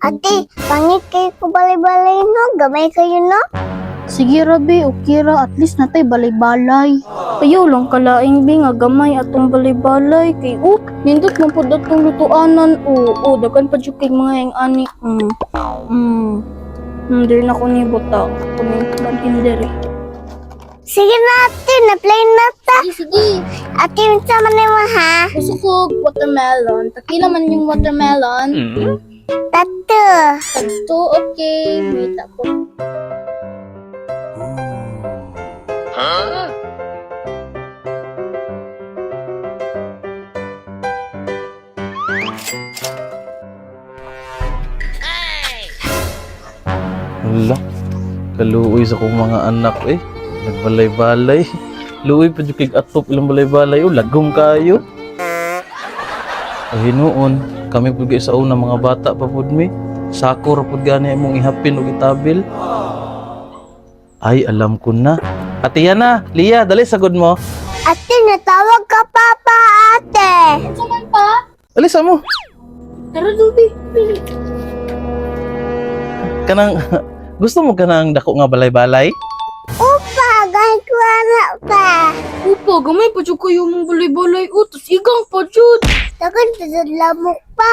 Ate, pangit kayo ko balay-balay no? Gamay kayo no? Sige Rabi, okay ra, at least natay balay-balay. Ayaw lang kalaing bi nga gamay atong balay-balay kay nindot man pud atong lutuanan. Dagan pa jud kay mga yang ani. Dili na ko ni buta. Kunin lang hindere. Sige na ate, na-play na ta. Sige. Ate, minsan man mo ha? Gusto ko watermelon. Takila man yung watermelon. Tato. Ito, okay. Wait ako. Wala. Kaluoy sa kong mga anak eh. Nagbalay-balay. Luoy pa dyan kay atop ilang balay-balay. Lagom kayo. Hinuon, kami po sa una mga bata pa po mi. Sakor po gani mong ihapin o itabil. Ay, alam ko na. Ate Yana, Lia, dali sagod mo. Ate, natawag ka papa ate. Saman pa? Alisa mo. Tara, Dubi. Kanang, gusto mo kanang dako nga balay-balay? Upa, kahit wala pa. Upo, gamay pa dyan kayo mong balay-balay. Tas igang pa dyan. Tagan sa lamok pa.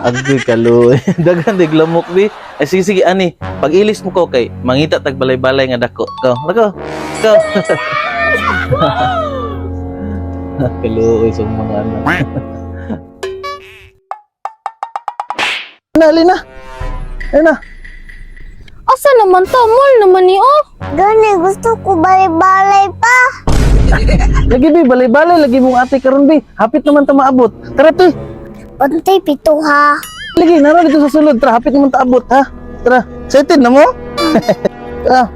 Agdoy kaluoy. Dagan dig lamok bi. Ay sige sige ani, pag ilis mo ko kay mangita tag balay-balay nga dako. Go. Kaluoy sa mga anak. Alina. Ayun na. Asa naman ta? Mall naman ni Gani, gusto ko balay-balay pa. Lagi bi balay-balay lagi mong ate karon bi. Hapit naman ta maabot. Tara ti. Untay pito ha. Lagi naro dito sa sulod. Tara hapit naman ta abot ha. Tara. Excited na mo? Ah.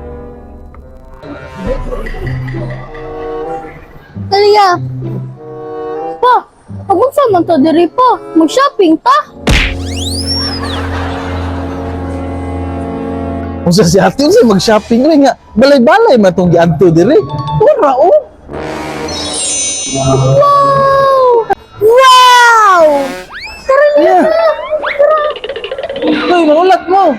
Talia. Pa, pag-unsa man ta diri pa? Mag-shopping ta? Kung sa si ate unsay mag-shopping rin nga balay-balay matong giadto diri. Ora oh. Wow! Wow! Yeah. Hoy, manulat mo.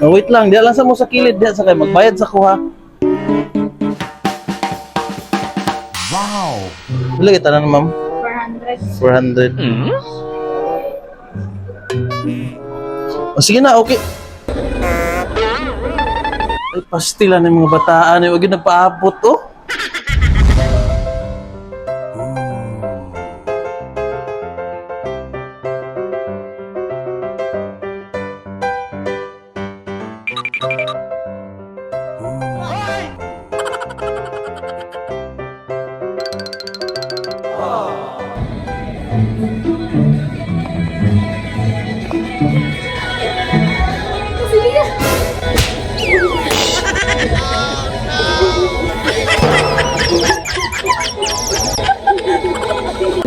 Wait lang, diya lang sa mo sa kilid, diya sa kay magbayad sa kuha. Wow. Dili kita na ma'am. 400. O sige na, okay. Ay, pastila ng mga bataan. Ay, wag yun nagpaabot, oh.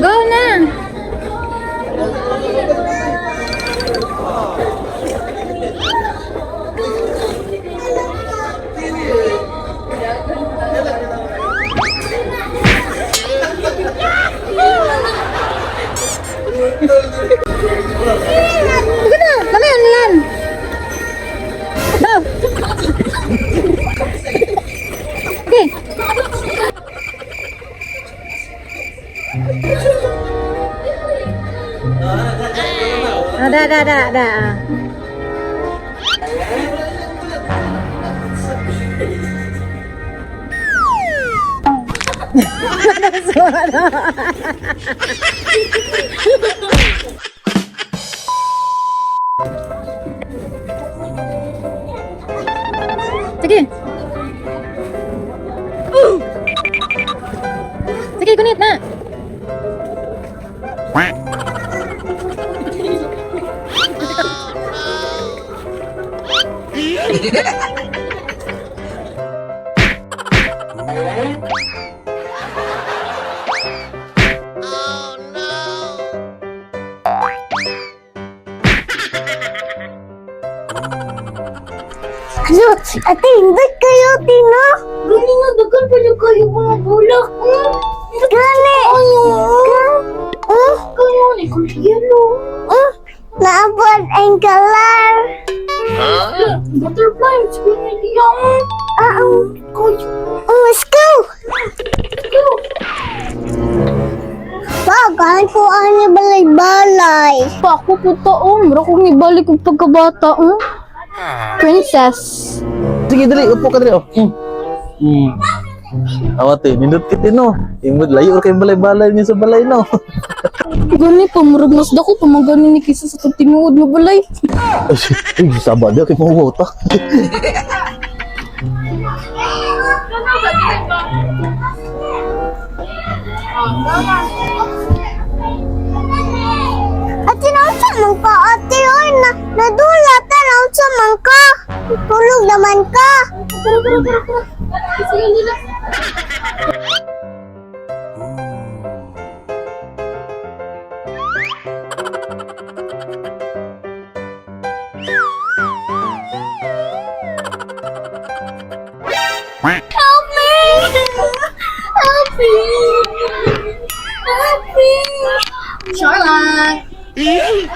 Go na! Sige na! Kami yan lan! Okay! Ada. Sige. Sige, kunit na. Ano? Ate, hindi kayo, Tino? Gani nga, dagan pa yung kayo mga bulak. Ay, Pa ako po taon. Mura kong ibalik ang pagkabata. Princess. Sige, dali. Upo ka dali. Oh. Awate, nindot kiti no. Imod layo kay balay-balay niya sa balay no. Gani pa, murag mas dako pa magani ni kisa sa tinuod nga balay. Ay, sabad kay mawota. ate naunsa man ka, ate oy nadula ta naunsa man ka. Tulog naman ka. Help me! Help me! Help me! Charlotte! Ay!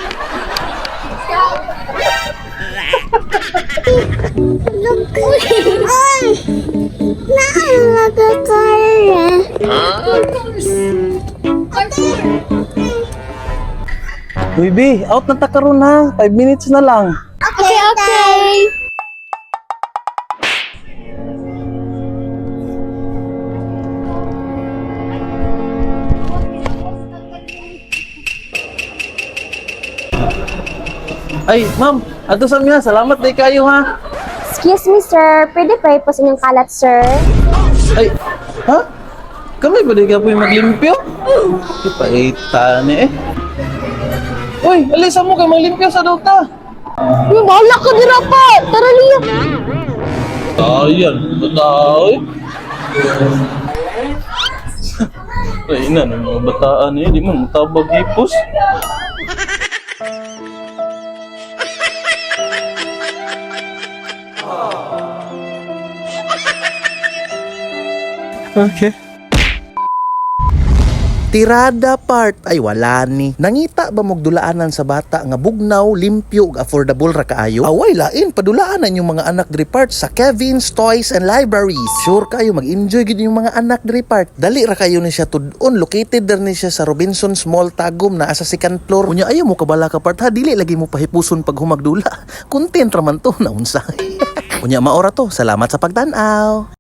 Naalaga ka rin. Uy, B, out na ta karon ha. 5 minutes na lang. Okay, okay. Ay, ma'am, ato sa mga. Salamat day kayo ha. Excuse me, sir. Pwede pa po sa inyong kalat, sir? Ay, ha? Kami ba di ka po yung maglimpyo? Ipaita ni eh. Uy, alisa mo kay maglimpyo sa dokta. Uy, bahala ka dira pa! Tara liya! Ayan, bataoy. Ay, ina ng mga bataan eh. Di man matabag hipos. Okay. Tirada part ay wala ni. Nangita ba mog dulaanan sa bata nga bugnaw, limpyo ug affordable ra kaayo? Away lain padulaanan yung mga anak diri part sa Kevin's Toys and Libraries. Sure kayo mag-enjoy gid yung mga anak diri part. Dali ra kayo ni siya tud-on. Located der ni siya sa Robinsons Mall Tagum na sa second floor. Unya ayo mo kabala ka part ha, dili lagi mo pahipuson pag humagdula. Content ra man to na unsa. Unya maora to. Salamat sa pagtan-aw.